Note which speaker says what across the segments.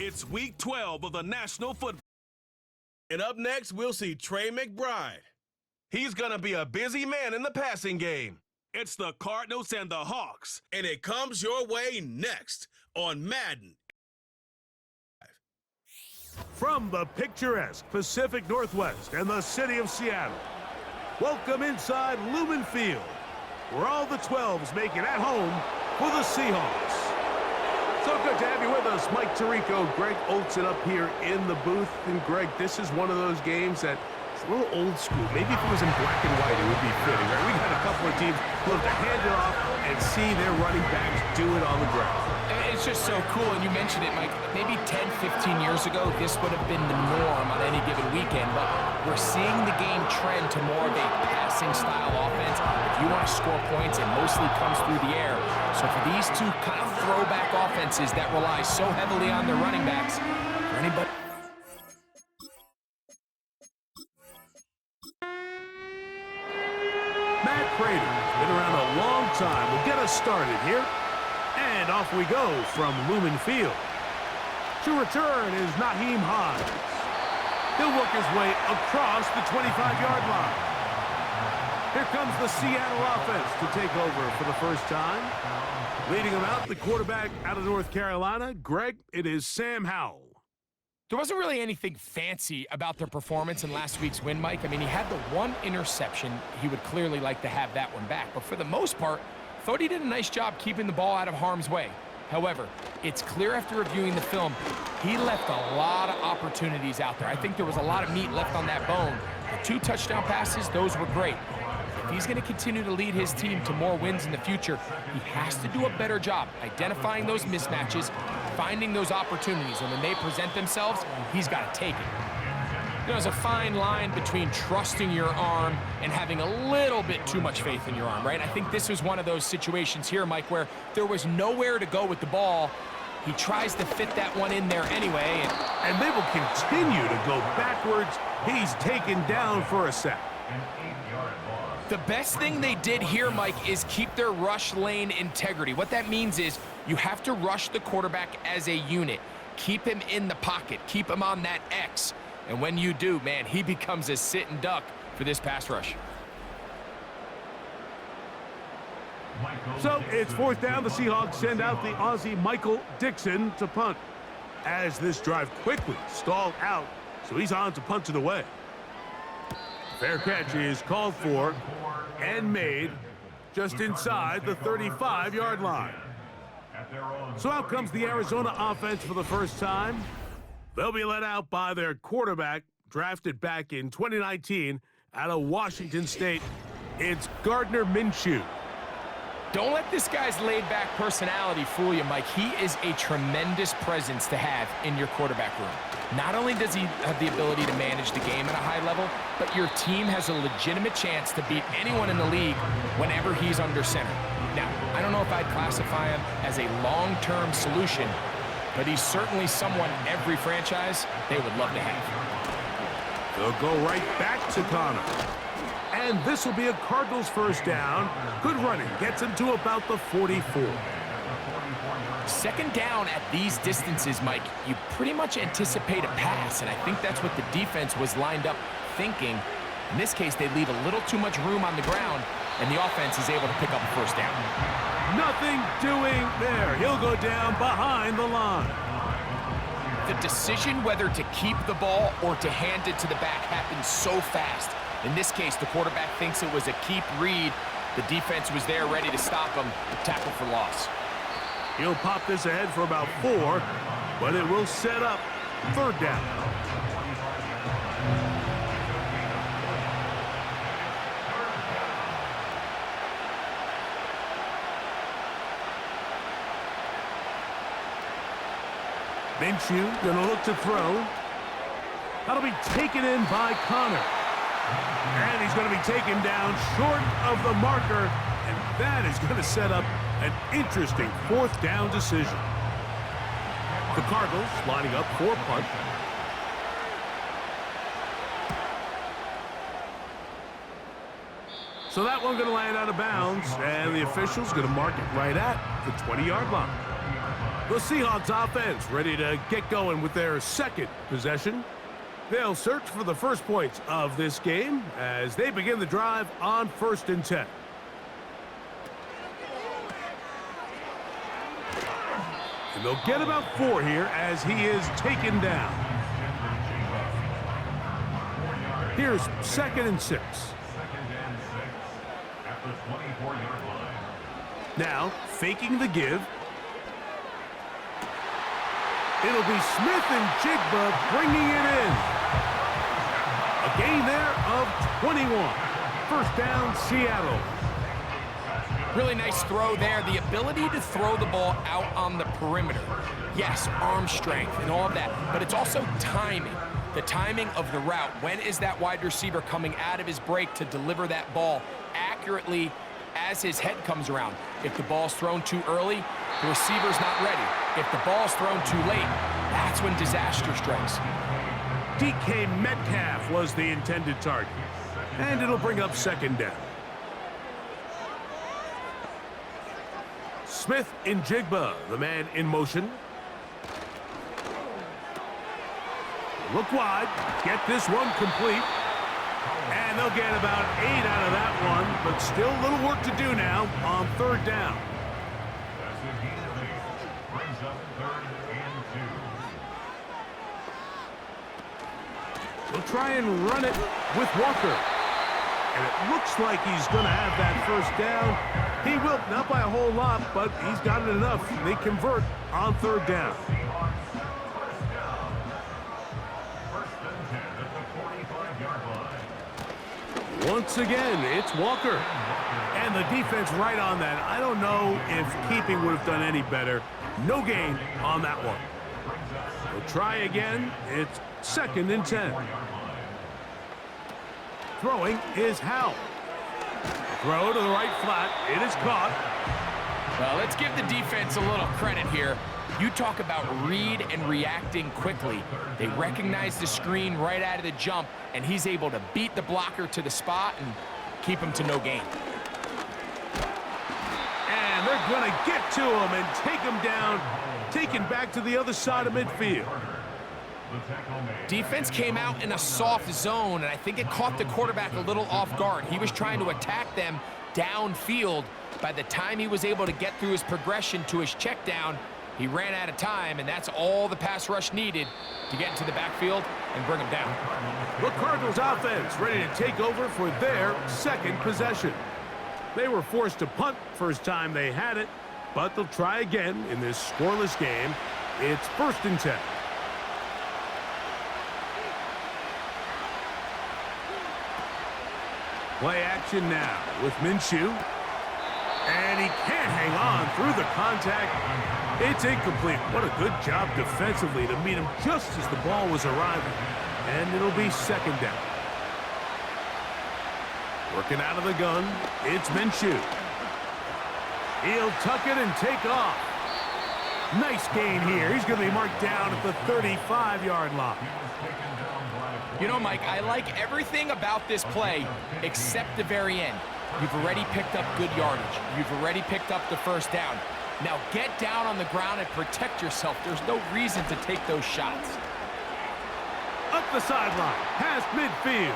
Speaker 1: It's Week 12 of the National Football.
Speaker 2: And up next, we'll see Trey McBride.
Speaker 1: He's going to be a busy man in the passing game. It's the Cardinals and the Hawks.
Speaker 2: And it comes your way next on Madden.
Speaker 3: From the picturesque Pacific Northwest and the city of Seattle, welcome inside Lumen Field, where all the 12s make it at home for the Seahawks. So good to have you with us, Mike Tirico, Greg Olson up here in the booth. And Greg, this is one of those games that it's a little old school. Maybe if it was in black and white, it would be fitting, right? We had a couple of teams who love to hand it off and see their running backs do it on the ground.
Speaker 4: It's just so cool, and you mentioned it, Mike. Maybe 10, 15 years ago, this would have been the norm on any given weekend, but we're seeing the game trend to more of a passing-style offense. If you want to score points, it mostly comes through the air. So for these two kind of throwback offenses that rely so heavily on their running backs, for anybody...
Speaker 3: Matt Prater, been around a long time, will get us started here. And off we go from Lumen Field. To return is Nyheim Hines. He'll work his way across the 25-yard line. Here comes the Seattle offense to take over for the first time. Leading them out, the quarterback out of North Carolina. Greg, it is Sam Howell.
Speaker 4: There wasn't really anything fancy about their performance in last week's win, Mike. I mean, he had the one interception. He would clearly like to have that one back. But for the most part, thought he did a nice job keeping the ball out of harm's way. However, it's clear after reviewing the film, he left a lot of opportunities out there. I think there was a lot of meat left on that bone. The 2 touchdown passes, those were great. If he's going to continue to lead his team to more wins in the future, he has to do a better job identifying those mismatches, finding those opportunities, and when they present themselves, he's got to take it. There's a fine line between trusting your arm and having a little bit too much faith in your arm, right? I think this was one of those situations here, Mike, where there was nowhere to go with the ball. He tries to fit that one in there anyway.
Speaker 3: And they will continue to go backwards. He's taken down for a sack.
Speaker 4: The best thing they did here, Mike, is keep their rush lane integrity. What that means is you have to rush the quarterback as a unit. Keep him in the pocket. Keep him on that X. And when you do, man, he becomes a sit and duck for this pass rush.
Speaker 3: So it's 4th down. The Seahawks send out the Aussie Michael Dixon to punt. As this drive quickly stalled out, so he's on to punt it away. Fair catch is called for and made just inside the 35-yard line. So out comes the Arizona offense for the first time. They'll be led out by their quarterback, drafted back in 2019 out of Washington State. It's Gardner Minshew.
Speaker 4: Don't let this guy's laid-back personality fool you, Mike. He is a tremendous presence to have in your quarterback room. Not only does he have the ability to manage the game at a high level, but your team has a legitimate chance to beat anyone in the league whenever he's under center. Now, I don't know if I'd classify him as a long-term solution, but he's certainly someone every franchise they would love to have.
Speaker 3: They'll go right back to Connor. And this will be a Cardinals first down. Good running. Gets him to about the 44.
Speaker 4: Second down at these distances, Mike, you pretty much anticipate a pass, and I think that's what the defense was lined up thinking. In this case, they leave a little too much room on the ground, and the offense is able to pick up a first down.
Speaker 3: Nothing doing there. He'll go down behind the line.
Speaker 4: The decision whether to keep the ball or to hand it to the back happens so fast. In this case, the quarterback thinks it was a keep read. The defense was there ready to stop him. Tackle for loss.
Speaker 3: He'll pop this ahead for about 4, but it will set up 3rd down. Minshew gonna look to throw. That'll be taken in by Connor. And he's going to be taken down short of the marker, and that is going to set up an interesting 4th down decision. The Cardinals lining up for punt. So that one going to land out of bounds, and the official's going to mark it right at the 20-yard line. The Seahawks offense ready to get going with their second possession. They'll search for the first points of this game as they begin the drive on 1st and 10. And they'll get about 4 here as he is taken down. Here's 2nd and 6. Now, faking the give. It'll be Smith and Jigba bringing it in. A gain there of 21. 1st down, Seattle.
Speaker 4: Really nice throw there. The ability to throw the ball out on the perimeter. Yes, arm strength and all of that, but it's also timing. The timing of the route. When is that wide receiver coming out of his break to deliver that ball accurately as his head comes around? If the ball's thrown too early, the receiver's not ready. If the ball's thrown too late, that's when disaster strikes.
Speaker 3: DK Metcalf was the intended target. And it'll bring up 2nd down. Smith and Jigba, the man in motion. Look wide, get this one complete. And they'll get about 8 out of that one, but still a little work to do now on 3rd down. They'll try and run it with Walker. And it looks like he's going to have that 1st down. He will, not by a whole lot, but he's got it enough. They convert on 3rd down. Once again, it's Walker. And the defense right on that. I don't know if keeping would have done any better. No gain on that one. We'll try again. It's 2nd and 10. Throwing is Howe. Throw to the right flat. It is caught.
Speaker 4: Well, let's give the defense a little credit here. You talk about read and reacting quickly. They recognize the screen right out of the jump, and he's able to beat the blocker to the spot and keep him to no gain.
Speaker 3: And they're going to get to him and take him down, taken back to the other side of midfield.
Speaker 4: Defense came out in a soft zone, and I think it caught the quarterback a little off guard. He was trying to attack them downfield. By the time he was able to get through his progression to his check down, he ran out of time, and that's all the pass rush needed to get into the backfield and bring him down.
Speaker 3: The Cardinals offense ready to take over for their 2nd possession. They were forced to punt first time they had it, but they'll try again in this scoreless game. It's 1st and 10. Play action now with Minshew. And he can't hang on through the contact. It's incomplete. What a good job defensively to meet him just as the ball was arriving. And it'll be 2nd down. Working out of the gun, it's Minshew. He'll tuck it and take off. Nice gain here. He's going to be marked down at the 35-yard line.
Speaker 4: You know, Mike, I like everything about this play except the very end. You've already picked up good yardage. You've already picked up the 1st down. Now get down on the ground and protect yourself. There's no reason to take those shots.
Speaker 3: Up the sideline, past midfield.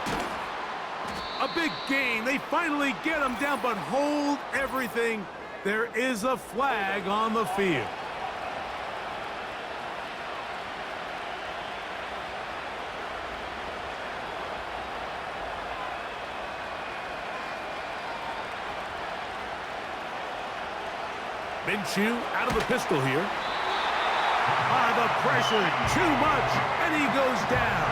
Speaker 3: A big gain. They finally get him down, but hold everything. There is a flag on the field. Minshew out of the pistol here. The pressure, too much, and he goes down.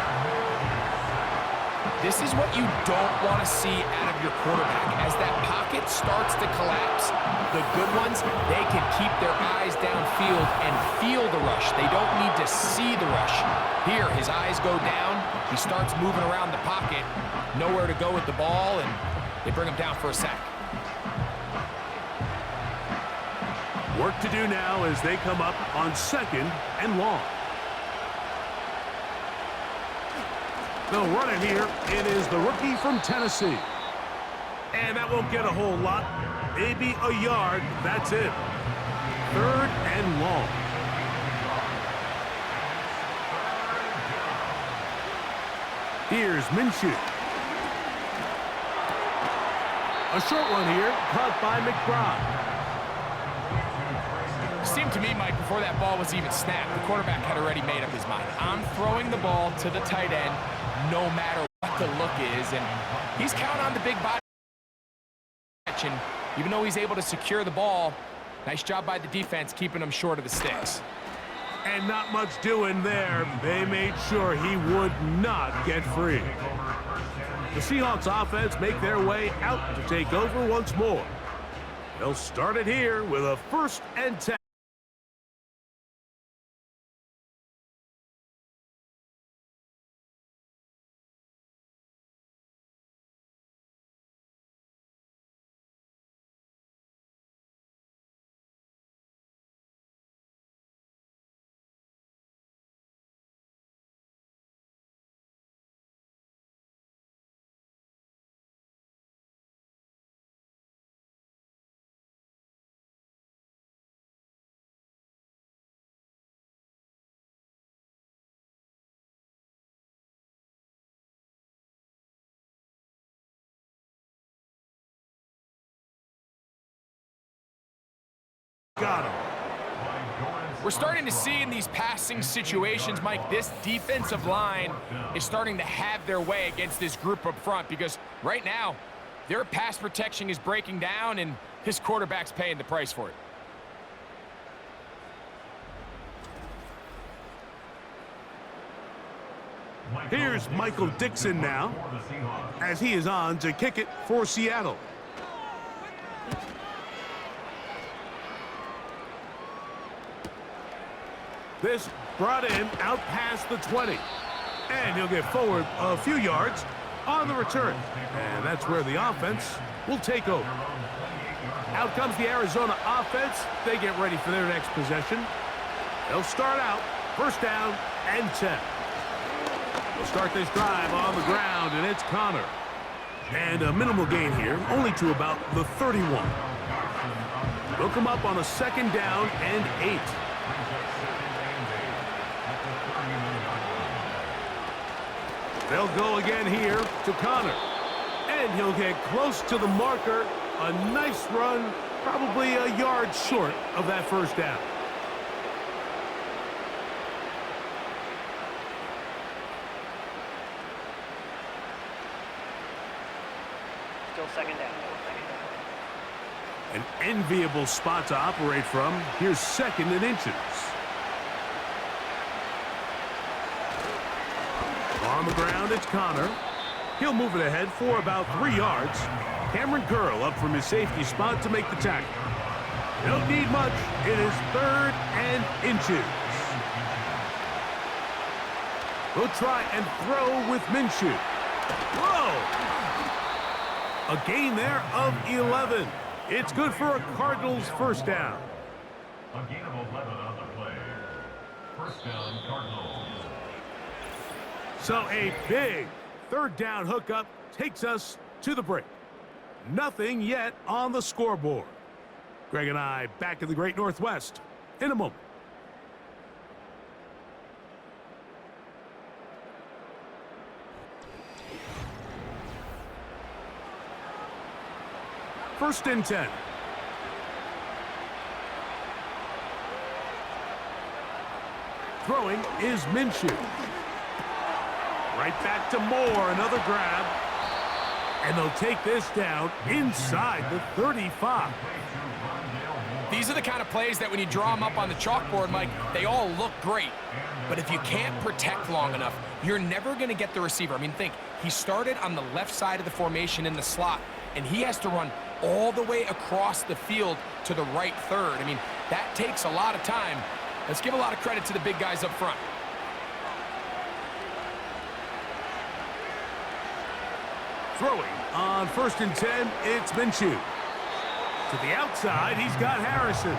Speaker 4: This is what you don't want to see out of your quarterback. As that pocket starts to collapse, the good ones, they can keep their eyes downfield and feel the rush. They don't need to see the rush. Here, his eyes go down. He starts moving around the pocket. Nowhere to go with the ball, and they bring him down for a sack.
Speaker 3: Work to do now as they come up on 2nd and long. They'll run it here. It is the rookie from Tennessee. And that won't get a whole lot. Maybe a yard. That's it. 3rd and long. Here's Minshew. A short one here, caught by McBride.
Speaker 4: It seemed to me, Mike, before that ball was even snapped, the quarterback had already made up his mind. I'm throwing the ball to the tight end no matter what the look is, and he's counting on the big body. And even though he's able to secure the ball, nice job by the defense keeping him short of the sticks.
Speaker 3: And not much doing there. They made sure he would not get free. The Seahawks offense make their way out to take over once more. They'll start it here with a 1st and 10. Got him.
Speaker 4: We're starting to see in these passing situations, Mike, this defensive line is starting to have their way against this group up front because right now, their pass protection is breaking down and his quarterback's paying the price for it.
Speaker 3: Here's Michael Dixon now, as he is on to kick it for Seattle. This brought him out past the 20. And he'll get forward a few yards on the return. And that's where the offense will take over. Out comes the Arizona offense. They get ready for their next possession. They'll start out 1st down and 10. They'll start this drive on the ground, and it's Connor. And a minimal gain here, only to about the 31. They'll come up on a 2nd down and 8. They'll go again here to Connor. And he'll get close to the marker. A nice run, probably a yard short of that 1st down.
Speaker 5: Still 2nd down.
Speaker 3: An enviable spot to operate from. Here's 2nd and inches. On the ground, it's Connor. He'll move it ahead for about 3 yards. Cameron Curl up from his safety spot to make the tackle. They don't need much. It is 3rd and inches. We'll try and throw with Minshew. Whoa! A gain there of 11. It's good for a Cardinals 1st down.
Speaker 6: A gain of 11 on the play. 1st down, Cardinals.
Speaker 3: So a big 3rd down hookup takes us to the break. Nothing yet on the scoreboard. Greg and I back in the Great Northwest in a moment. First and 10. Throwing is Minshew. Right back to Moore, another grab. And they'll take this down inside the 35.
Speaker 4: These are the kind of plays that when you draw them up on the chalkboard, Mike, they all look great. But if you can't protect long enough, you're never going to get the receiver. I mean, think, he started on the left side of the formation in the slot, and he has to run all the way across the field to the right 3rd. I mean, that takes a lot of time. Let's give a lot of credit to the big guys up front.
Speaker 3: Throwing on 1st and 10, it's Minshew. To the outside, he's got Harrison.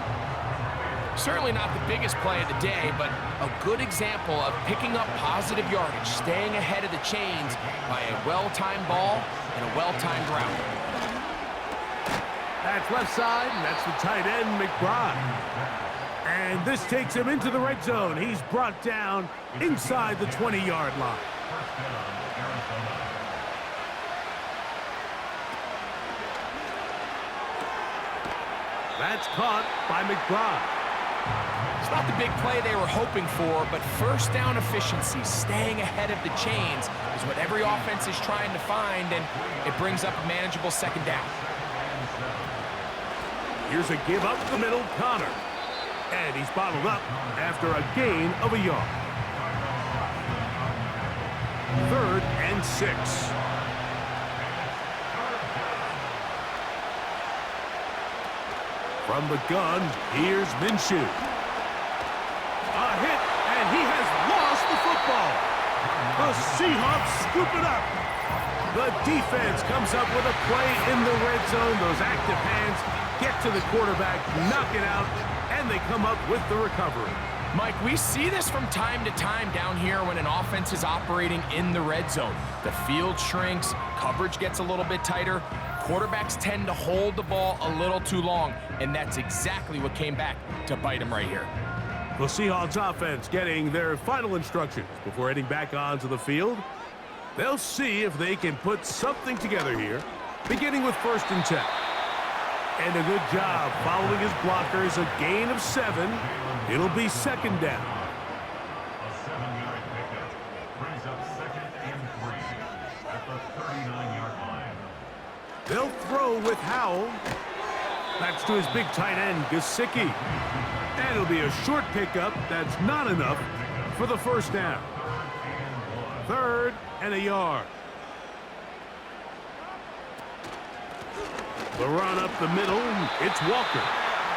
Speaker 4: Certainly not the biggest play of the day, but a good example of picking up positive yardage, staying ahead of the chains by a well-timed ball and a well-timed route.
Speaker 3: That's left side, and that's the tight end, McBride. And this takes him into the red zone. He's brought down inside the 20-yard line.
Speaker 6: First down, Arizona.
Speaker 3: That's caught by McBride.
Speaker 4: It's not the big play they were hoping for, but first down efficiency, staying ahead of the chains, is what every offense is trying to find, and it brings up a manageable second down.
Speaker 3: Here's a give up the middle, Connor. And he's bottled up after a gain of a yard. 3rd and 6. From the gun, here's Minshew. A hit, and he has lost the football. The Seahawks scoop it up. The defense comes up with a play in the red zone. Those active hands get to the quarterback, knock it out, and they come up with the recovery.
Speaker 4: Mike, we see this from time to time down here when an offense is operating in the red zone. The field shrinks, coverage gets a little bit tighter, quarterbacks tend to hold the ball a little too long, and that's exactly what came back to bite them right here.
Speaker 3: The Seahawks offense getting their final instructions before heading back onto the field. They'll see if they can put something together here, beginning with 1st and 10. And a good job following his blockers, a gain of 7. It'll be 2nd down.
Speaker 6: A 7-yard pickup brings up 2nd and 3 at the 39-yard line.
Speaker 3: They'll throw with Howell. That's to his big tight end, Gesicki. And it'll be a short pickup that's not enough for the 1st down. 3rd and a yard. The run up the middle, it's Walker.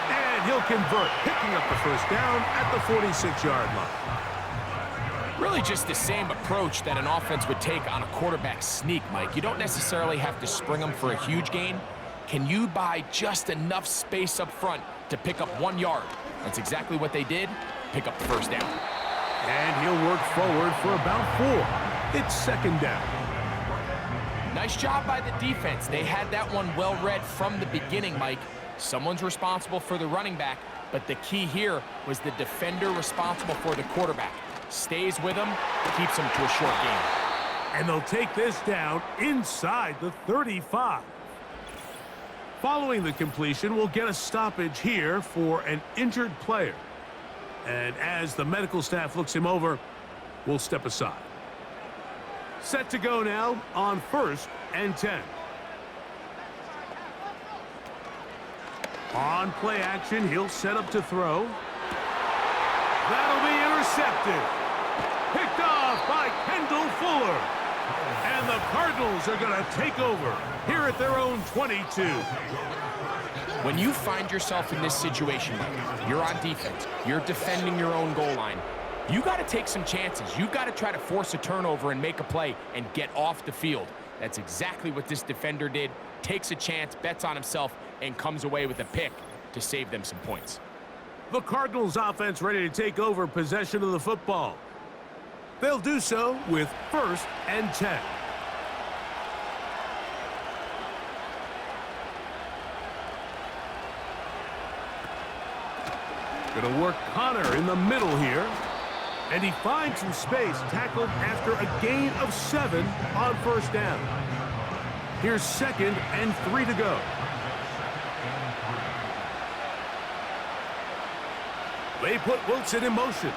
Speaker 3: And he'll convert, picking up the 1st down at the 46-yard line.
Speaker 4: Really just the same approach that an offense would take on a quarterback sneak, Mike. You don't necessarily have to spring them for a huge gain. Can you buy just enough space up front to pick up 1 yard? That's exactly what they did. Pick up the 1st down.
Speaker 3: And he'll work forward for about 4. It's 2nd down.
Speaker 4: Nice job by the defense. They had that one well read from the beginning, Mike. Someone's responsible for the running back, but the key here was the defender responsible for the quarterback. Stays with him, keeps him to a short gain.
Speaker 3: And they'll take this down inside the 35. Following the completion, we'll get a stoppage here for an injured player. And as the medical staff looks him over, we'll step aside. Set to go now on 1st and 10. On play action, he'll set up to throw. That'll be intercepted. Picked off by Kendall Fuller. And the Cardinals are going to take over here at their own 22.
Speaker 4: When you find yourself in this situation, Mike, you're on defense, you're defending your own goal line, you got to take some chances. You got to try to force a turnover and make a play and get off the field. That's exactly what this defender did. Takes a chance, bets on himself, and comes away with a pick to save them some points.
Speaker 3: The Cardinals offense ready to take over possession of the football. They'll do so with 1st and 10. Gonna work Connor in the middle here. And he finds some space, tackled after a gain of 7 on 1st down. Here's 2nd and 3 to go. They put Wilson in motion.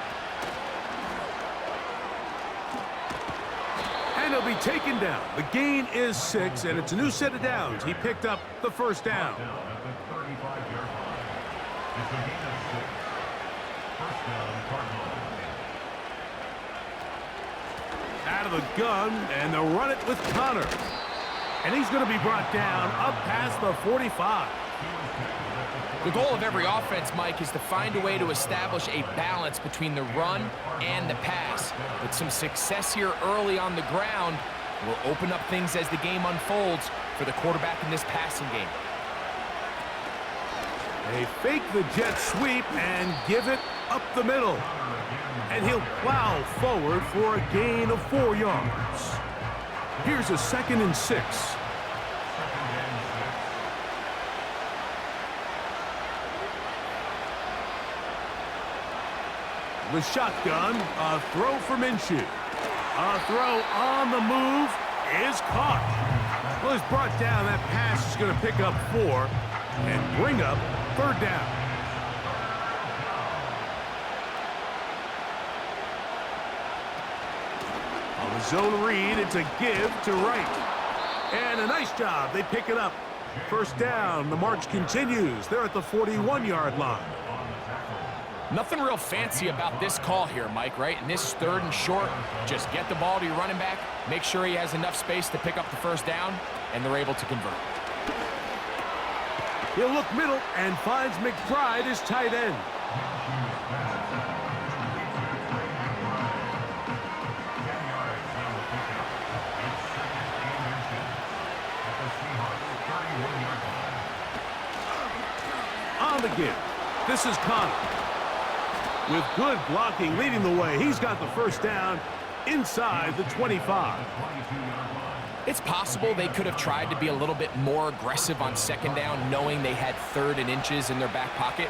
Speaker 3: And he'll be taken down. The gain is 6, and it's a new set of downs. He picked up the 1st down.
Speaker 6: At the 35-yard line. It's a gain of 6. First down, Cardinals.
Speaker 3: Out of the gun, and they'll run it with Connor. And he's going to be brought down up past the 45.
Speaker 4: The goal of every offense, Mike, is to find a way to establish a balance between the run and the pass. With some success here early on the ground, will open up things as the game unfolds for the quarterback in this passing game.
Speaker 3: They fake the jet sweep and give it up the middle. And he'll plow forward for a gain of 4 yards. Here's a 2nd and 6. The shotgun, a throw for Minshew. A throw on the move is caught. Well, it's brought down. That pass is going to pick up 4 and bring up 3rd down. On the zone read, it's a give to right. And a nice job. They pick it up. 1st down. The march continues. They're at the 41-yard line.
Speaker 4: Nothing real fancy about this call here, Mike, right? In this 3rd and short, just get the ball to your running back, make sure he has enough space to pick up the 1st down, and they're able to convert.
Speaker 3: He'll look middle and finds McBride as tight end. On the give. This is Connor. With good blocking leading the way, he's got the 1st down inside the 25.
Speaker 4: It's possible they could have tried to be a little bit more aggressive on 2nd down, knowing they had 3rd and inches in their back pocket.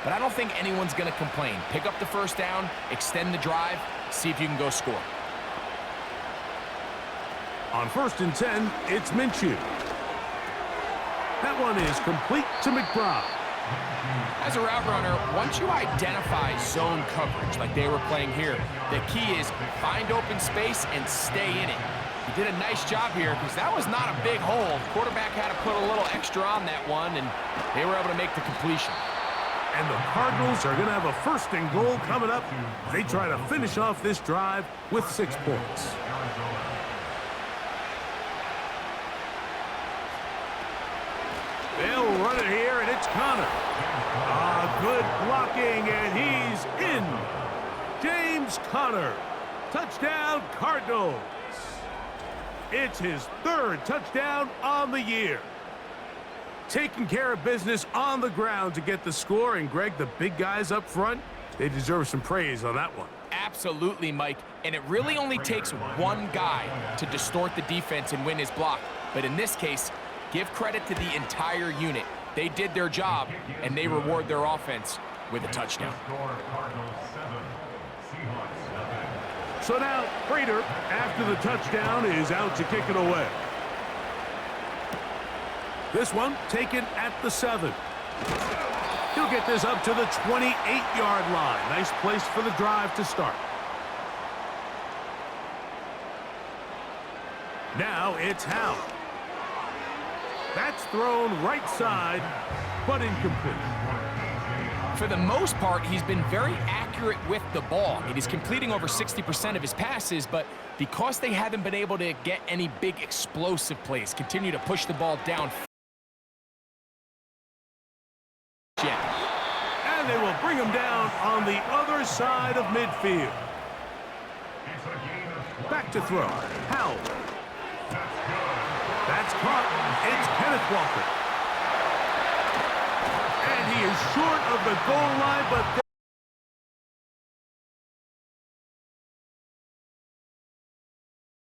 Speaker 4: But I don't think anyone's going to complain. Pick up the 1st down, extend the drive, see if you can go score.
Speaker 3: On 1st and 10, it's Minshew. That one is complete to McBride.
Speaker 4: As a route runner, once you identify zone coverage like they were playing here, the key is find open space and stay in it. He did a nice job here because that was not a big hole. The quarterback had to put a little extra on that one, and they were able to make the completion.
Speaker 3: And the Cardinals are going to have a 1st and goal coming up. They try to finish off this drive with 6 points. They'll run it here, and it's Connor. Good blocking, and he's in. James Conner. Touchdown, Cardinals. It's his 3rd touchdown on the year. Taking care of business on the ground to get the score, and Greg, the big guys up front, they deserve some praise on that one.
Speaker 4: Absolutely, Mike. And it really only takes one guy to distort the defense and win his block. But in this case, give credit to the entire unit. They did their job, and they reward their offense with a touchdown.
Speaker 3: So now, Prater, after the touchdown, is out to kick it away. This one taken at the 7. He'll get this up to the 28-yard line. Nice place for the drive to start. Now it's Howell. That's thrown right side, but incomplete.
Speaker 4: For the most part, he's been very accurate with the ball. I mean, he's completing over 60% of his passes, but because they haven't been able to get any big explosive plays, continue to push the ball down.
Speaker 3: And they will bring him down on the other side of midfield. Back to throw. Howell. That's caught. It's Kenneth Walker. And he is short of the goal line, but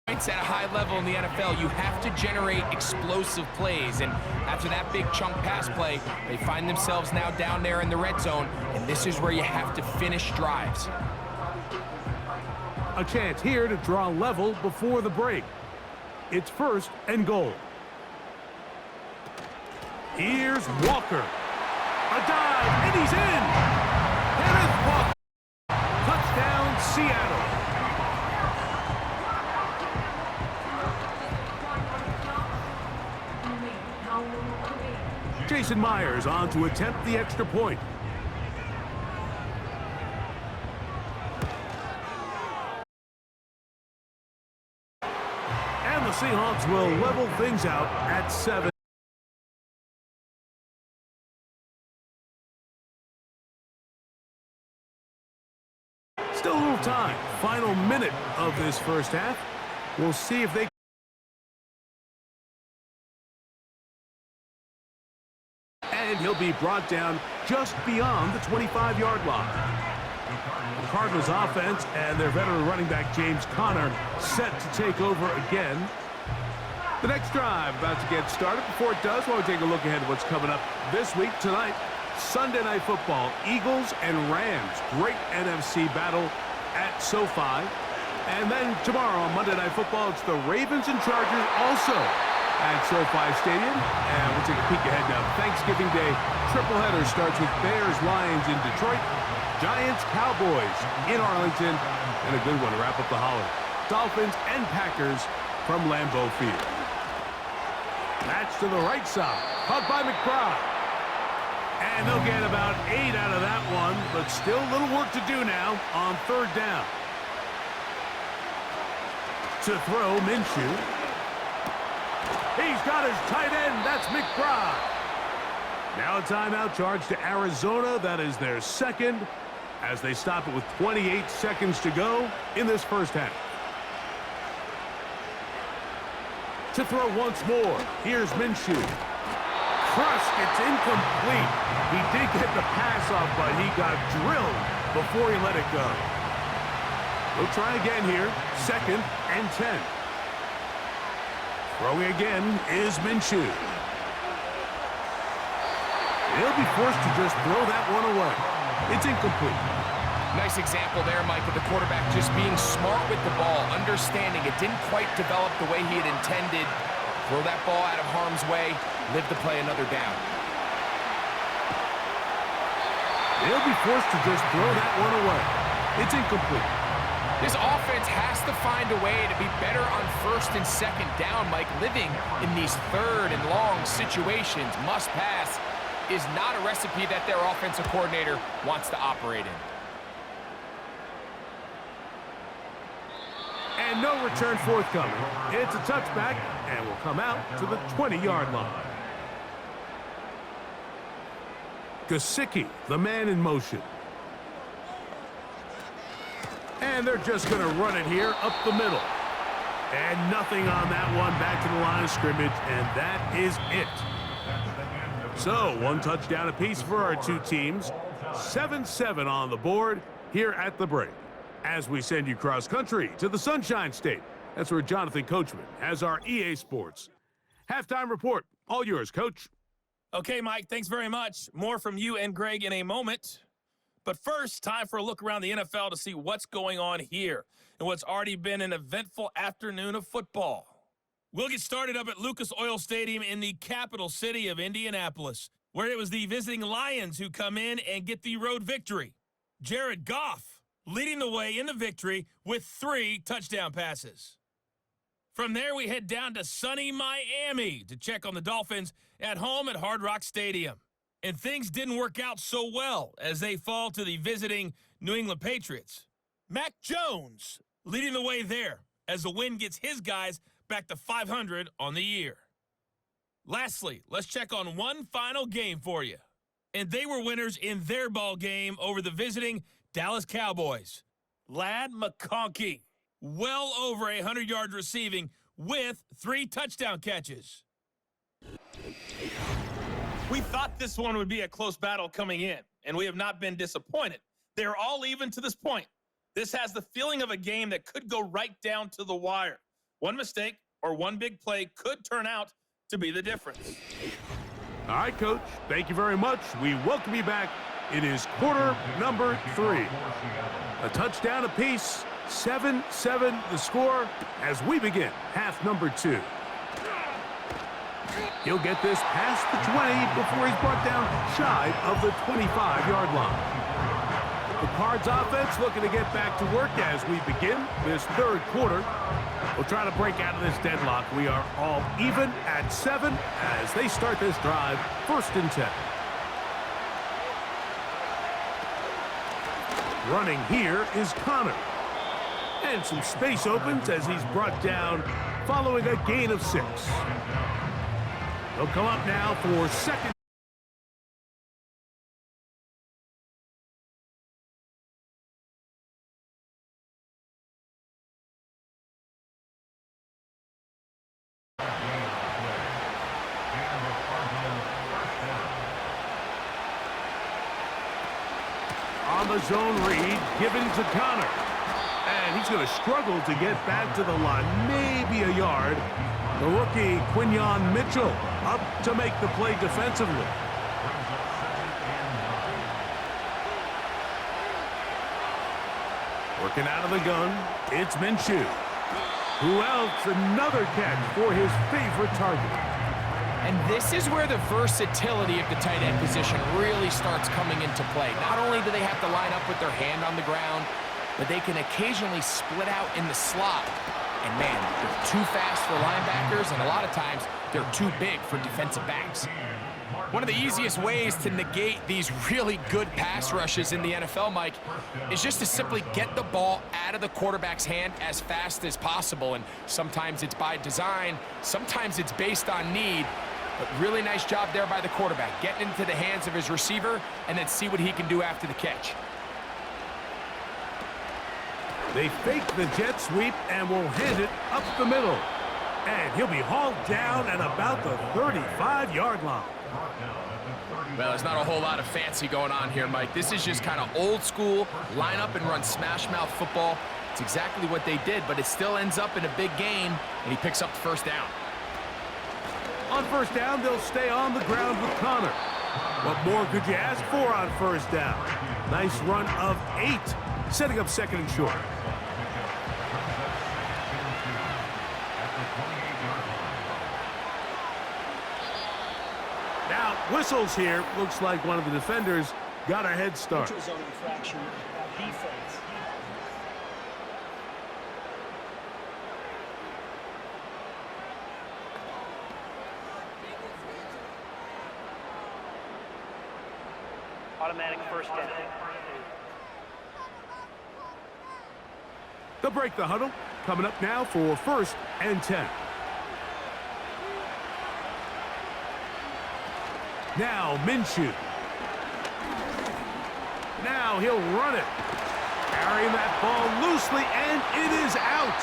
Speaker 4: at a high level in the NFL, you have to generate explosive plays, and after that big chunk pass play, they find themselves now down there in the red zone, and this is where you have to finish drives.
Speaker 3: a chance here to draw level before the break. It's 1st and goal. Here's Walker. A dive, and he's in! Kenneth Walker. Touchdown, Seattle. Jason Myers on to attempt the extra point. And the Seahawks will level things out at 7. Still a little time. Final minute of this first half. We'll see if they... And he'll be brought down just beyond the 25-yard line. The Cardinals offense and their veteran running back James Conner set to take over again. The next drive about to get started. Before it does, while we take a look ahead at what's coming up this week tonight, Sunday Night Football, Eagles and Rams. Great NFC battle at SoFi. And then tomorrow on Monday Night Football, it's the Ravens and Chargers also at SoFi Stadium. And we'll take a peek ahead now. Thanksgiving Day triple header starts with Bears-Lions in Detroit, Giants-Cowboys in Arlington, and a good one to wrap up the holiday. Dolphins and Packers from Lambeau Field. That's to the right side. Caught by McBride. And they'll get about 8 out of that one, but still a little work to do now on third down. To throw, Minshew. He's got his tight end. That's McBride. Now a timeout charge to Arizona. That is their second as they stop it with 28 seconds to go in this first half. To throw once more. Here's Minshew. Crushed. It's incomplete. He did get the pass off, but he got drilled before he let it go. We'll try again here. 2nd and 10. Throwing again is Minshew. He'll be forced to just throw that one away. It's incomplete.
Speaker 4: Nice example there, Mike, of the quarterback just being smart with the ball, understanding it didn't quite develop the way he had intended. Throw that ball out of harm's way, live to play another down.
Speaker 3: They'll be forced to just throw that one away. It's incomplete.
Speaker 4: This offense has to find a way to be better on 1st and 2nd down, Mike. Living in these 3rd and long situations, must pass, is not a recipe that their offensive coordinator wants to operate in.
Speaker 3: And no return forthcoming. It's a touchback, and will come out to the 20-yard line. Gesicki, the man in motion. And they're just going to run it here up the middle. And nothing on that one. Back to the line of scrimmage, and that is it. So, one touchdown apiece for our two teams. 7-7 on the board here at the break. As we send you cross-country to the Sunshine State. That's where Jonathan Coachman has our EA Sports halftime report. All yours, Coach.
Speaker 2: Okay, Mike, thanks very much. More from you and Greg in a moment. But first, time for a look around the NFL to see what's going on here and what's already been an eventful afternoon of football. We'll get started up at Lucas Oil Stadium in the capital city of Indianapolis, where it was the visiting Lions who come in and get the road victory. Jared Goff leading the way in the victory with 3 touchdown passes. From there, we head down to sunny Miami to check on the Dolphins at home at Hard Rock Stadium. And things didn't work out so well as they fall to the visiting New England Patriots. Mac Jones leading the way there as the win gets his guys back to 500 on the year. Lastly, let's check on one final game for you. And they were winners in their ball game over the visiting Dallas Cowboys. Ladd McConkey, well over 100 yards receiving with 3 touchdown catches. We thought this one would be a close battle coming in, and we have not been disappointed. They're all even to this point. This has the feeling of a game that could go right down to the wire. One mistake or one big play could turn out to be the difference.
Speaker 3: All right, Coach. Thank you very much. We welcome you back. It is quarter number 3. A touchdown apiece. 7-7 the score as we begin half number 2. He'll get this past the 20 before he's brought down shy of the 25-yard line. The Cards offense looking to get back to work as we begin this 3rd quarter. We'll try to break out of this deadlock. We are all even at 7 as they start this drive, 1st and 10. Running here is Connor. And some space opens as he's brought down following a gain of 6. He'll come up now for 2nd. On the zone read, given to Connor. And he's going to struggle to get back to the line, maybe a yard. The rookie, Quinyon Mitchell, up to make the play defensively. We're Working out of the gun, it's Minshew. Who else? Another catch for his favorite target.
Speaker 4: And this is where the versatility of the tight end position really starts coming into play. Not only do they have to line up with their hand on the ground, but they can occasionally split out in the slot. And man, they're too fast for linebackers, and a lot of times they're too big for defensive backs. One of the easiest ways to negate these really good pass rushes in the NFL, Mike, is just to simply get the ball out of the quarterback's hand as fast as possible. And sometimes it's by design, sometimes it's based on need. But really nice job there by the quarterback, getting into the hands of his receiver and then see what he can do after the catch.
Speaker 3: They fake the jet sweep and will hand it up the middle. And he'll be hauled down at about the 35-yard line.
Speaker 4: Well, there's not a whole lot of fancy going on here, Mike. This is just kind of old school, line up and run smash mouth football. It's exactly what they did, but it still ends up in a big gain, and he picks up the first down.
Speaker 3: On first down, they'll stay on the ground with Connor. What more could you ask for on first down? Nice run of 8, setting up second and short. Now, whistles here. Looks like one of the defenders got a head start.
Speaker 5: Neutral zone infraction, defense. Automatic first down.
Speaker 3: They'll break the huddle. Coming up now for first and 10. Now Minshew. Now he'll run it. Carrying that ball loosely, and it is out.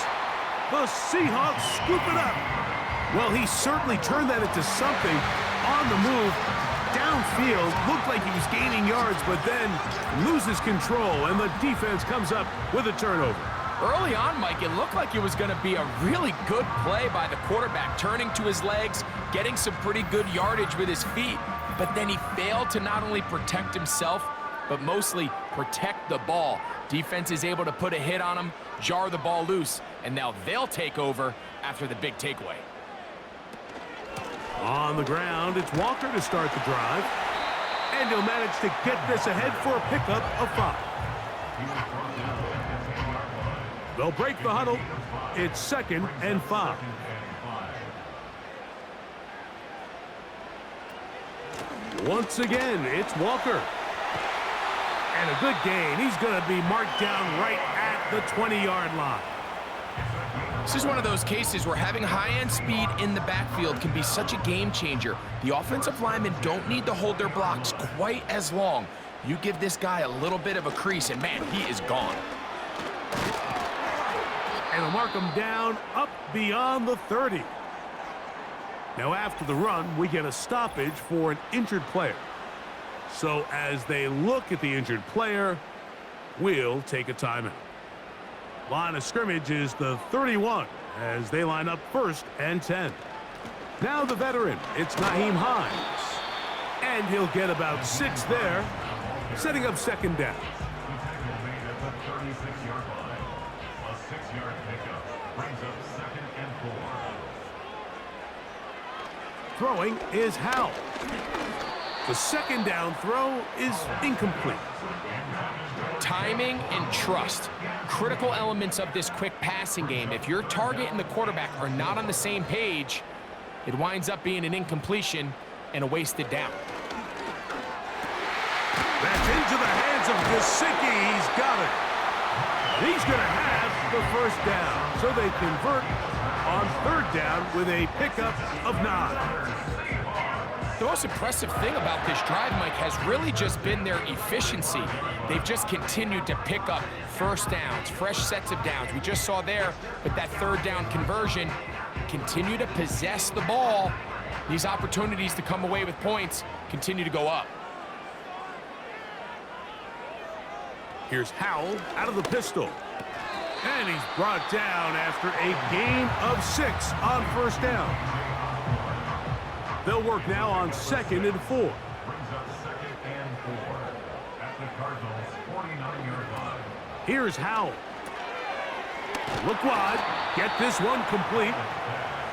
Speaker 3: The Seahawks scoop it up. Well, he certainly turned that into something on the move. Downfield, looked like he was gaining yards, but then loses control, and the defense comes up with a turnover.
Speaker 4: Early on, Mike, it looked like it was going to be a really good play by the quarterback, turning to his legs, getting some pretty good yardage with his feet, but then he failed to not only protect himself, but mostly protect the ball. Defense is able to put a hit on him, jar the ball loose, and now they'll take over after the big takeaway.
Speaker 3: On the ground, it's Walker to start the drive, and he'll manage to get this ahead for a pickup of 5. They'll break the huddle. It's second and 5. Once again, it's Walker. And a good gain. He's going to be marked down right at the 20-yard line.
Speaker 4: This is one of those cases where having high-end speed in the backfield can be such a game changer. The offensive linemen don't need to hold their blocks quite as long. You give this guy a little bit of a crease, and man, he is gone.
Speaker 3: And they'll mark him down up beyond the 30. Now after the run, we get a stoppage for an injured player. So as they look at the injured player, we'll take a timeout. Line of scrimmage is the 31 as they line up first and 10. Now the veteran, it's Nyheim Hines. And he'll get about 6 there, setting up second down. Throwing is Howell. The second down throw is incomplete.
Speaker 4: Timing and trust, critical elements of this quick passing game. If your target and the quarterback are not on the same page, it winds up being an incompletion and a wasted down.
Speaker 3: That's into the hands of Gesicki. He's got it. And he's going to have the first down. So they convert on third down with a pickup of 9.
Speaker 4: The most impressive thing about this drive, Mike, has really just been their efficiency. They've just continued to pick up first downs, fresh sets of downs. We just saw there with that third down conversion, continue to possess the ball. These opportunities to come away with points continue to go up.
Speaker 3: Here's Howell out of the pistol. And he's brought down after a gain of 6 on first down. They'll work now on second and 4.
Speaker 6: Brings up second and 4 at the Cardinals' 49-yard line.
Speaker 3: Here's Howell. Look wide. Get this one complete.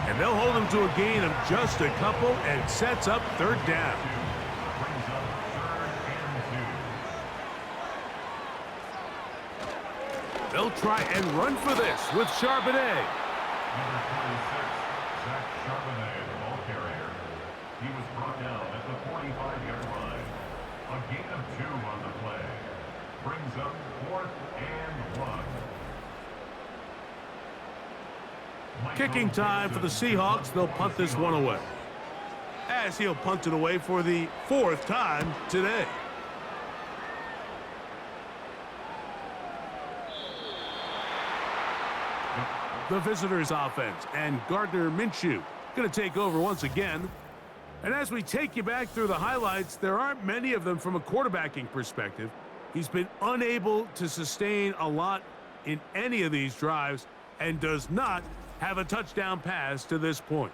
Speaker 3: And they'll hold him to a gain of just a couple and sets up third down.
Speaker 6: Brings up 3rd and 2.
Speaker 3: They'll try and run for this with Charbonnet.
Speaker 6: Number 26, Zach Charbonnet, the ball carrier. He was brought down at the 45-yard line. A gain of 2 on the play. Brings up 4th and 1.
Speaker 3: Kicking time for the Seahawks. They'll punt this one away. As he'll punt it away for the 4th time today. The visitors' offense and Gardner Minshew going to take over once again. And as we take you back through the highlights, there aren't many of them from a quarterbacking perspective. He's been unable to sustain a lot in any of these drives and does not have a touchdown pass to this point.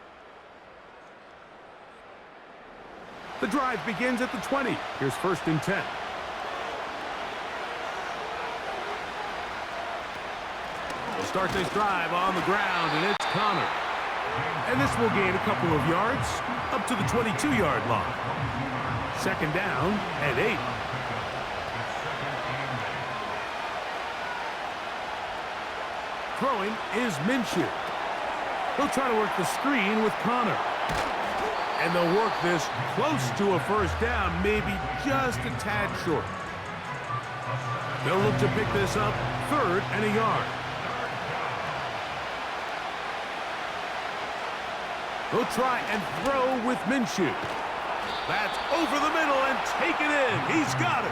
Speaker 3: The drive begins at the 20. Here's 1st and 10. We'll start this drive on the ground, and it's Connor. And this will gain a couple of yards up to the 22-yard line. 2nd down and 8. Throwing is Minshew. He'll try to work the screen with Connor. And they'll work this close to a 1st down, maybe just a tad short. They'll look to pick this up 3rd and a yard. They'll try and throw with Minshew. That's over the middle and take it in. He's got it.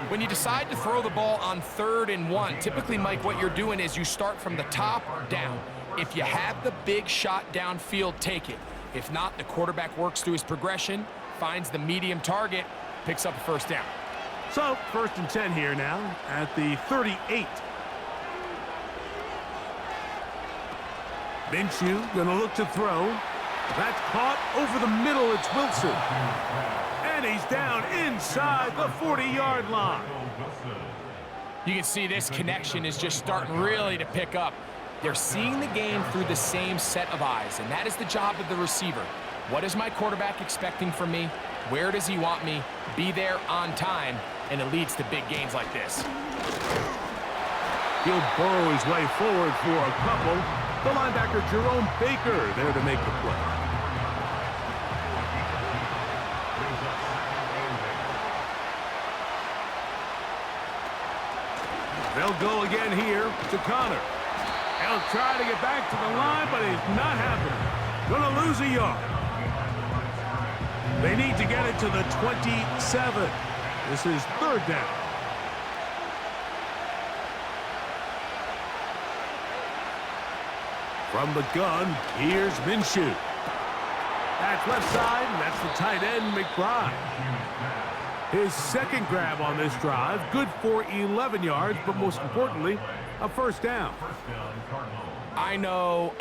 Speaker 4: When you decide to throw the ball on 3rd and 1, typically, Mike, what you're doing is you start from the top down. If you have the big shot downfield, take it. If not, the quarterback works through his progression, finds the medium target, picks up a 1st down.
Speaker 3: So, 1st and 10 here now at the 38. Minshew going to look to throw. That's caught over the middle. It's Wilson. And he's down inside the 40-yard line.
Speaker 4: You can see this connection is just starting really to pick up. They're seeing the game through the same set of eyes, and that is the job of the receiver. What is my quarterback expecting from me? Where does he want me? Be there on time, and it leads to big gains like this.
Speaker 3: He'll burrow his way forward for a couple. The linebacker, Jerome Baker, there to make the play. They'll go again here to Connor. He'll try to get back to the line, but it's not happening. Gonna lose a yard. They need to get it to the 27. This is 3rd down. From the gun, here's Minshew. That's left side, and that's the tight end, McBride. His 2nd grab on this drive, good for 11 yards, but most importantly, a 1st down.
Speaker 4: I know,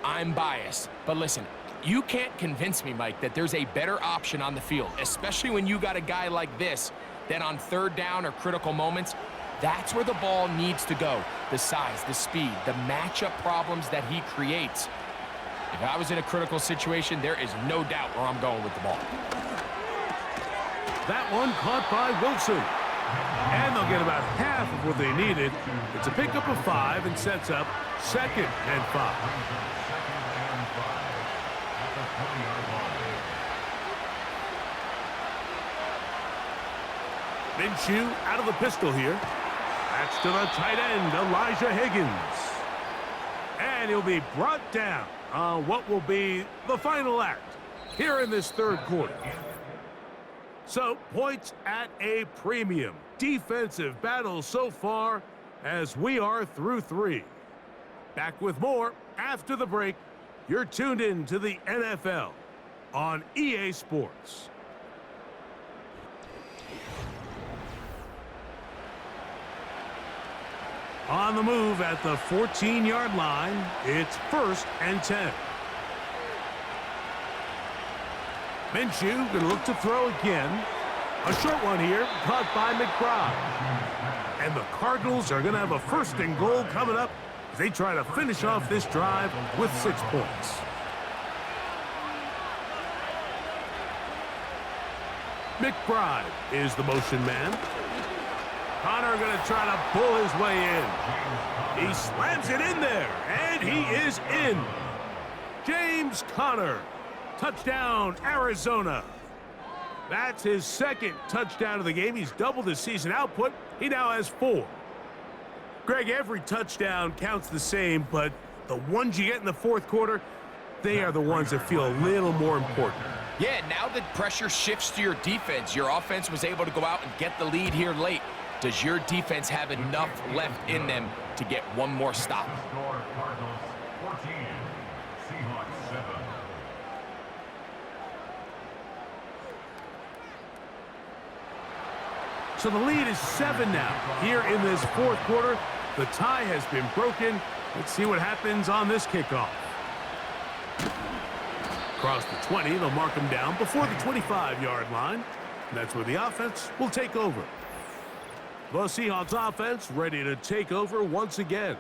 Speaker 4: I'm biased. But listen, you can't convince me, Mike, that there's a better option on the field, especially when you got a guy like this, that on 3rd down or critical moments, that's where the ball needs to go. The size, the speed, the matchup problems that he creates. If I was in a critical situation, there is no doubt where I'm going with the ball.
Speaker 3: That one caught by Wilson. And they'll get about half of what they needed. It's a pickup of 5 and sets up 2nd and 5. Minshew out of the pistol here. That's to the tight end, Elijah Higgins. And he'll be brought down on what will be the final act here in this 3rd quarter. So, points at a premium. Defensive battle so far as we are through 3. Back with more after the break. You're tuned in to the NFL on EA Sports. On the move at the 14-yard line, it's 1st and 10. Minshew going to look to throw again. A short one here, caught by McBride. And the Cardinals are going to have a 1st and goal coming up as they try to finish off this drive with 6 points. McBride is the motion man. Connor going to try to pull his way in. He slams it in there, and he is in. James Conner, touchdown, Arizona. That's his 2nd touchdown of the game. He's doubled his season output. He now has 4. Greg, every touchdown counts the same, but the ones you get in the 4th quarter, they are the ones that feel a little more important.
Speaker 4: Yeah, now the pressure shifts to your defense. Your offense was able to go out and get the lead here late. Does your defense have enough left in them to get one more stop?
Speaker 6: Score Cardinals 14, Seahawks 7.
Speaker 3: So the lead is 7 now. Here in this 4th quarter, the tie has been broken. Let's see what happens on this kickoff. Across the 20, they'll mark him down before the 25-yard line. And that's where the offense will take over. The Seahawks offense ready to take over once again.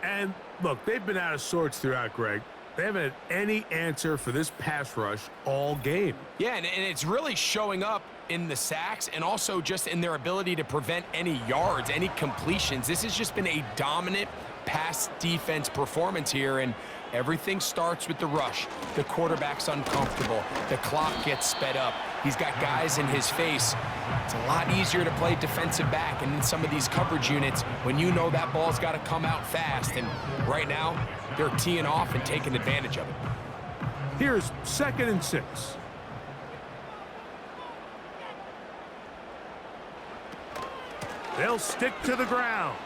Speaker 3: And look, they've been out of sorts throughout, Greg. They haven't had any answer for this pass rush all game.
Speaker 4: Yeah, and it's really showing up in the sacks and also just in their ability to prevent any yards, any completions. This has just been a dominant pass defense performance here, and everything starts with the rush. The quarterback's uncomfortable. The clock gets sped up. He's got guys in his face. It's a lot easier to play defensive back and in some of these coverage units when you know that ball's got to come out fast. And right now, they're teeing off and taking advantage of it.
Speaker 3: Here's 2nd and 6. They'll stick to the ground.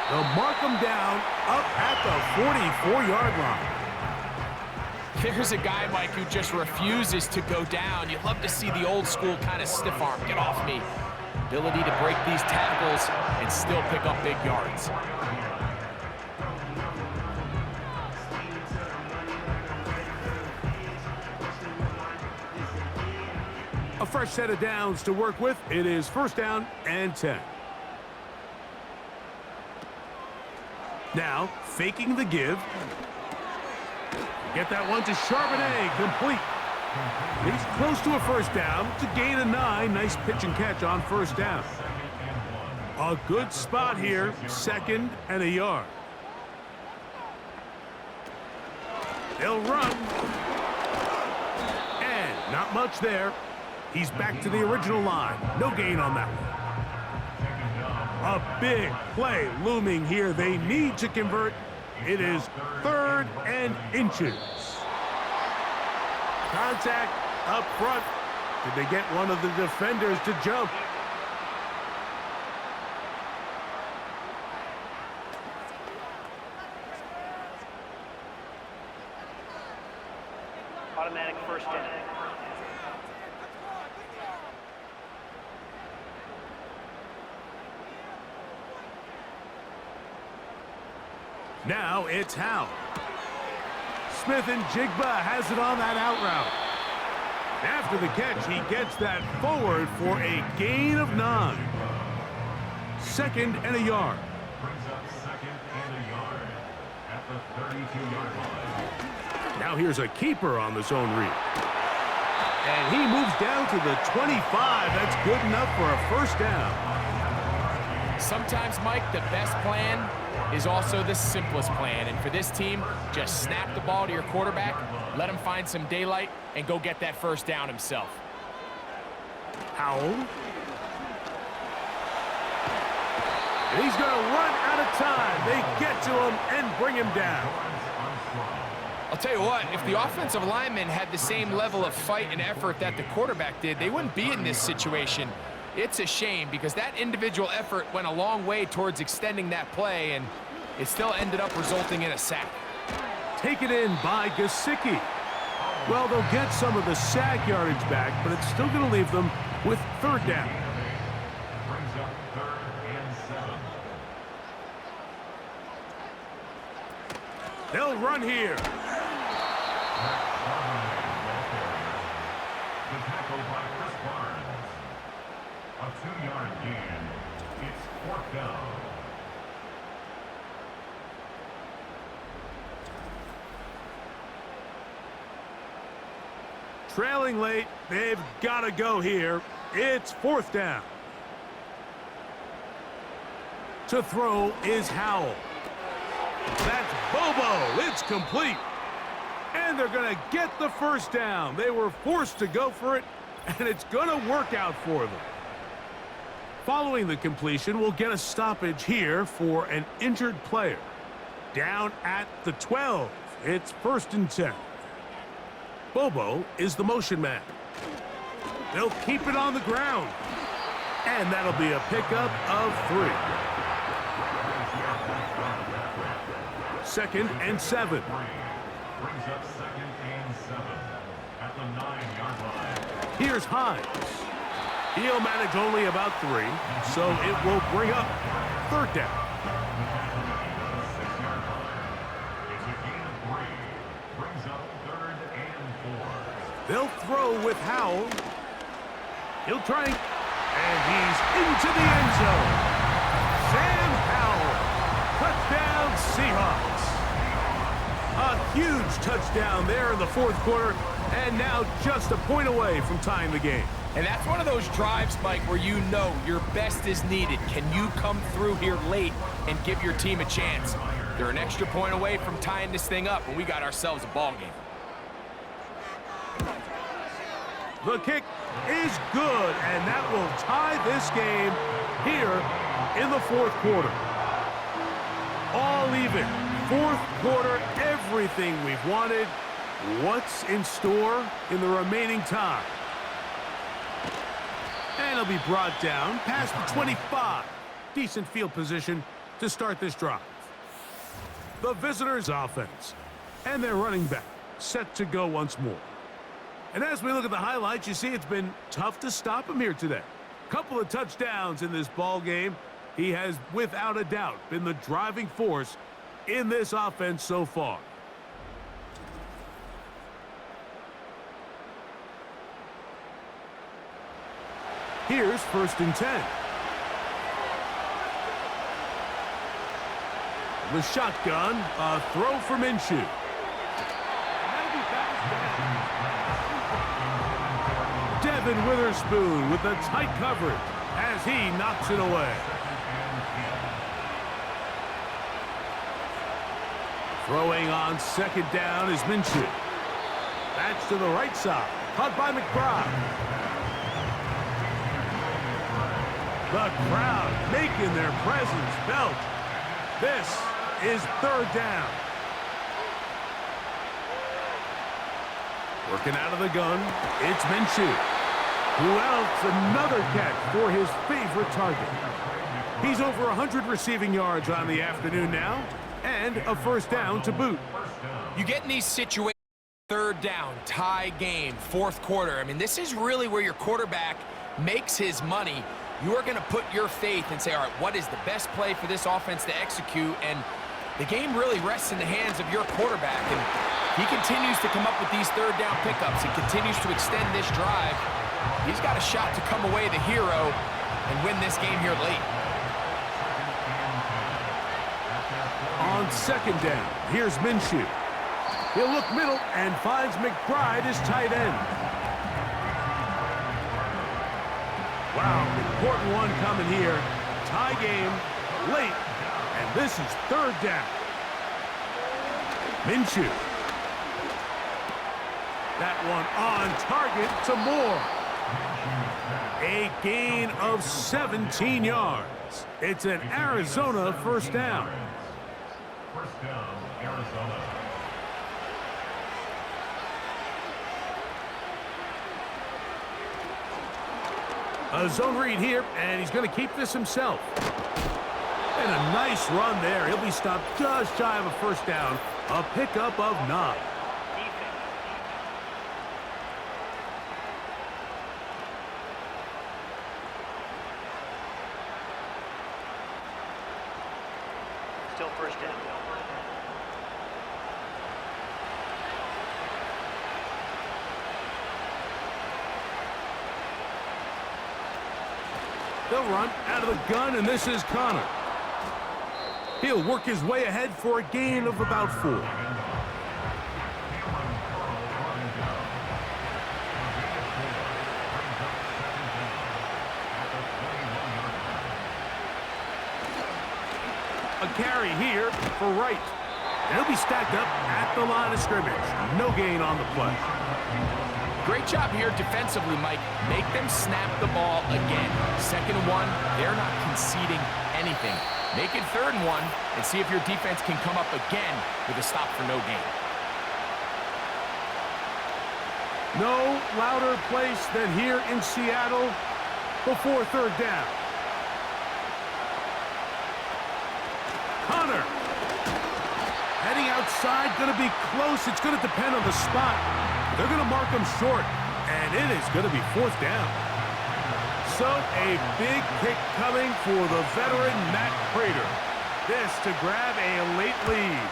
Speaker 3: They'll mark them down up at the 44-yard line.
Speaker 4: There's a guy, Mike, who just refuses to go down. You'd love to see the old school kind of stiff arm. Get off me. Ability to break these tackles and still pick up big yards.
Speaker 3: A fresh set of downs to work with. It is 1st down and 10. Now, faking the give. Get that one to Charbonnet, complete. He's close to a 1st down. It's a gain of 9. Nice pitch and catch on 1st down. A good spot here, 2nd and a yard. They'll run. And not much there. He's back to the original line. No gain on that one. A big play looming here. They need to convert. It is 3rd and inches. Contact up front. Did they get one of the defenders to jump?
Speaker 5: Automatic 1st down.
Speaker 3: Now it's Howe. Smith and Jigba has it on that out route. After the catch, he gets that forward for a gain of 9. 2nd and a yard.
Speaker 6: Brings up 2nd and a yard at the 32-yard line.
Speaker 3: Now here's a keeper on the zone read. And he moves down to the 25. That's good enough for a 1st down.
Speaker 4: Sometimes, Mike, the best plan is also the simplest plan. And for this team, just snap the ball to your quarterback, let him find some daylight, and go get that 1st down himself.
Speaker 3: Howell. And he's going to run out of time. They get to him and bring him down.
Speaker 4: I'll tell you what, if the offensive linemen had the same level of fight and effort that the quarterback did, they wouldn't be in this situation. It's a shame because that individual effort went a long way towards extending that play, and it still ended up resulting in a sack.
Speaker 3: Taken in by Gesicki. Well, they'll get some of the sack yardage back, but it's still going to leave them with 3rd down.
Speaker 6: Brings up 3rd and 7.
Speaker 3: They'll run here.
Speaker 6: The tackle by Chris Barnes. A 2-yard gain. It's 4th down.
Speaker 3: Trailing late, they've got to go here. It's 4th down. To throw is Howell. That's Bobo. It's complete. And they're going to get the first down. They were forced to go for it, and it's going to work out for them. Following the completion, we'll get a stoppage here for an injured player. Down at the 12. It's 1st and 10. Bobo is the motion man. They'll keep it on the ground. And that'll be a pickup of 3. 2nd and 7.
Speaker 6: Brings up 2nd and 7 at the 9-yard line.
Speaker 3: Here's Hines. He'll manage only about 3, so it will bring up 3rd down.
Speaker 6: 6-yard line. It's a gain of 3. Brings up 3rd and 4.
Speaker 3: They'll throw with Howell. He'll try, and he's into the end zone. Sam Howell. Touchdown, Seahawks. A huge touchdown there in the 4th quarter, and now just a point away from tying the game.
Speaker 4: And that's one of those drives, Mike, where you know your best is needed. Can you come through here late and give your team a chance? They're an extra point away from tying this thing up, and we got ourselves a ball game.
Speaker 3: The kick is good, and that will tie this game here in the 4th quarter. All even. 4th quarter, everything we've wanted. What's in store in the remaining time? And it'll be brought down past the 25. Decent field position to start this drive. The visitors' offense and their running back set to go once more. And as we look at the highlights, you see it's been tough to stop him here today. Couple of touchdowns in this ball game. He has, without a doubt, been the driving force in this offense so far. Here's 1st and 10. The shotgun, a throw for Minshew. Devin Witherspoon with the tight coverage as he knocks it away. Throwing on 2nd down is Minshew. That's to the right side. Caught by McBride. The crowd making their presence felt. This is 3rd down. Working out of the gun, it's Minshew. Who else? Another catch for his favorite target. He's over 100 receiving yards on the afternoon now, and a 1st down to boot.
Speaker 4: You get in these situations, 3rd down, tie game, 4th quarter. I mean, this is really where your quarterback makes his money. You are going to put your faith and say, all right, what is the best play for this offense to execute? And the game really rests in the hands of your quarterback. And he continues to come up with these 3rd down pickups and continues to extend this drive. He's got a shot to come away the hero and win this game here late.
Speaker 3: On 2nd down, here's Minshew. He'll look middle and finds McBride as tight end. Wow, important one coming here. Tie game, late, and this is 3rd down. Minshew. That one on target to Moore. A gain of 17 yards. It's an Arizona 1st down.
Speaker 6: 1st down, Arizona.
Speaker 3: A zone read here, and he's going to keep this himself. And a nice run there. He'll be stopped just shy of a 1st down. A pickup of 9.
Speaker 5: Still 1st down.
Speaker 3: They'll run out of the gun, and this is Connor. He'll work his way ahead for a gain of about 4. A carry here for Wright. He'll be stacked up at the line of scrimmage. No gain on the play.
Speaker 4: Great job here defensively, Mike. Make them snap the ball again. 2nd and 1, they're not conceding anything. Make it 3rd and 1 and see if your defense can come up again with a stop for no gain.
Speaker 3: No louder place than here in Seattle before 3rd down. Connor. Heading outside, going to be close. It's going to depend on the spot. They're going to mark him short, and it is going to be 4th down. So a big kick coming for the veteran Matt Prater. This to grab a late lead.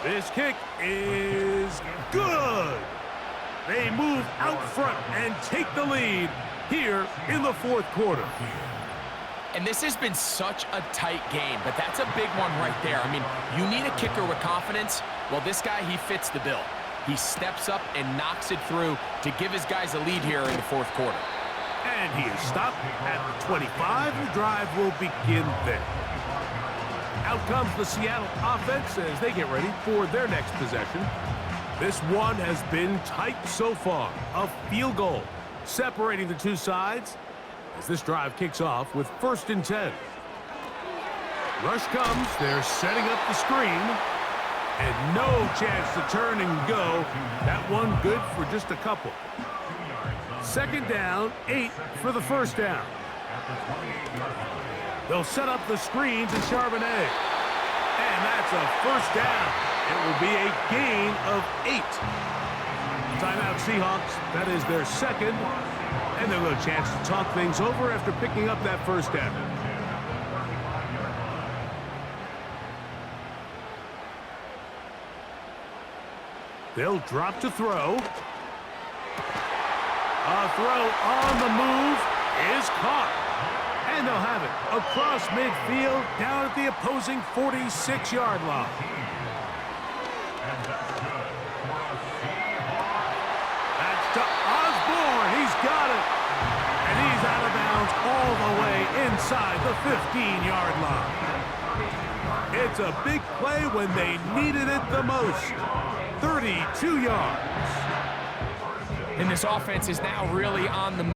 Speaker 3: This kick is good. They move out front and take the lead here in the 4th quarter.
Speaker 4: And this has been such a tight game, but that's a big one right there. I mean, you need a kicker with confidence. Well, this guy, he fits the bill. He steps up and knocks it through to give his guys a lead here in the 4th quarter.
Speaker 3: And he is stopped at the 25. The drive will begin there. Out comes the Seattle offense as they get ready for their next possession. This one has been tight so far. A field goal separating the two sides as this drive kicks off with 1st and 10. Rush comes. They're setting up the screen. And no chance to turn and go. That one good for just a couple. 2nd down, 8 for the 1st down. They'll set up the screen to Charbonnet. And that's a 1st down. It will be a gain of 8. Timeout Seahawks. That is their 2nd. And they'll have a chance to talk things over after picking up that 1st down. They'll drop to throw. A throw on the move is caught. And they'll have it across midfield down at the opposing 46-yard line. That's to Osborne. He's got it. And he's out of bounds all the way inside the 15-yard line. It's a big play when they needed it the most. 32 yards.
Speaker 4: And this offense is now really on the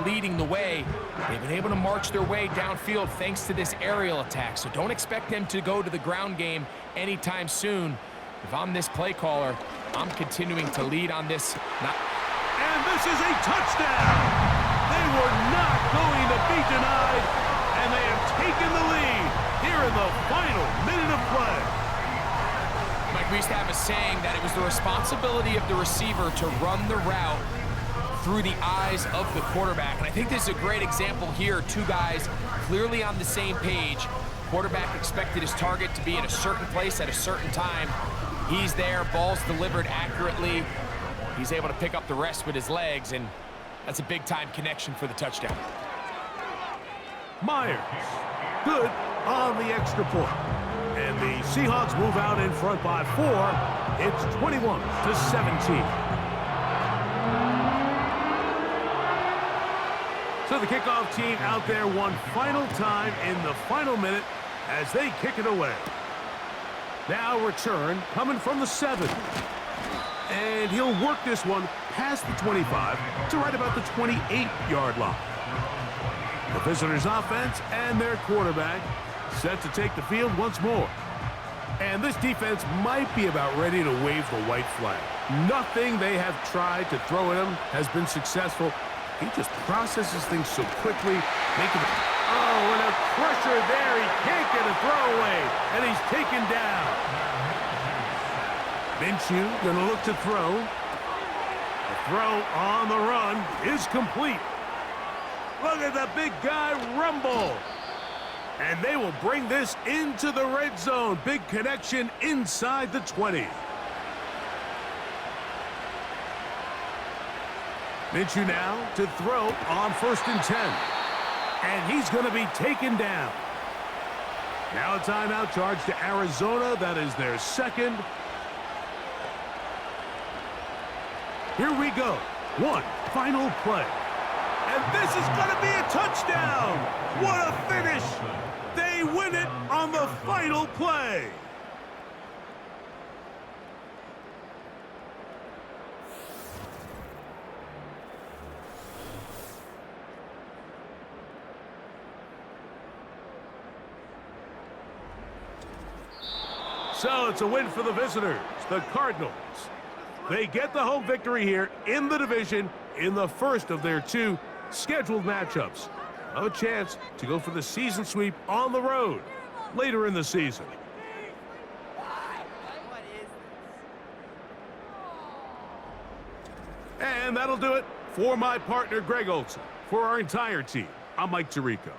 Speaker 4: leading the way. They've been able to march their way downfield thanks to this aerial attack. So don't expect them to go to the ground game anytime soon. If I'm this play caller, I'm continuing to lead on this.
Speaker 3: And this is a touchdown. They were not going to be denied, and they have taken the lead here in the final minute of play.
Speaker 4: Mike, we used to have a saying that it was the responsibility of the receiver to run the route through the eyes of the quarterback. And I think this is a great example here. Two guys clearly on the same page. Quarterback expected his target to be in a certain place at a certain time. He's there, ball's delivered accurately. He's able to pick up the rest with his legs, and that's a big-time connection for the touchdown.
Speaker 3: Myers, good on the extra point. And the Seahawks move out in front by 4. It's 21-17. So the kickoff team out there one final time in the final minute as they kick it away. Now return coming from the 7. And he'll work this one past the 25 to right about the 28-yard line. The visitors' offense and their quarterback set to take the field once more. And this defense might be about ready to wave the white flag. Nothing they have tried to throw at him has been successful. He just processes things so quickly, making it. Oh, and a pressure there. He can't get a throwaway, and he's taken down. Minshew going to look to throw. A throw on the run is complete. Look at the big guy rumble. And they will bring this into the red zone. Big connection inside the 20. Minshew now to throw on 1st and 10. And he's going to be taken down. Now a timeout charge to Arizona. That is their second. Here we go. One final play. And this is going to be a touchdown. What a finish. They win it on the final play. So it's a win for the visitors, the Cardinals. They get the home victory here in the division in the first of their 2 scheduled matchups. A chance to go for the season sweep on the road later in the season. And that'll do it for my partner, Greg Olson. For our entire team, I'm Mike Tirico.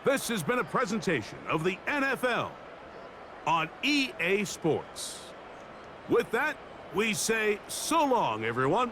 Speaker 3: This has been a presentation of the NFL on EA Sports. With that, we say so long, everyone.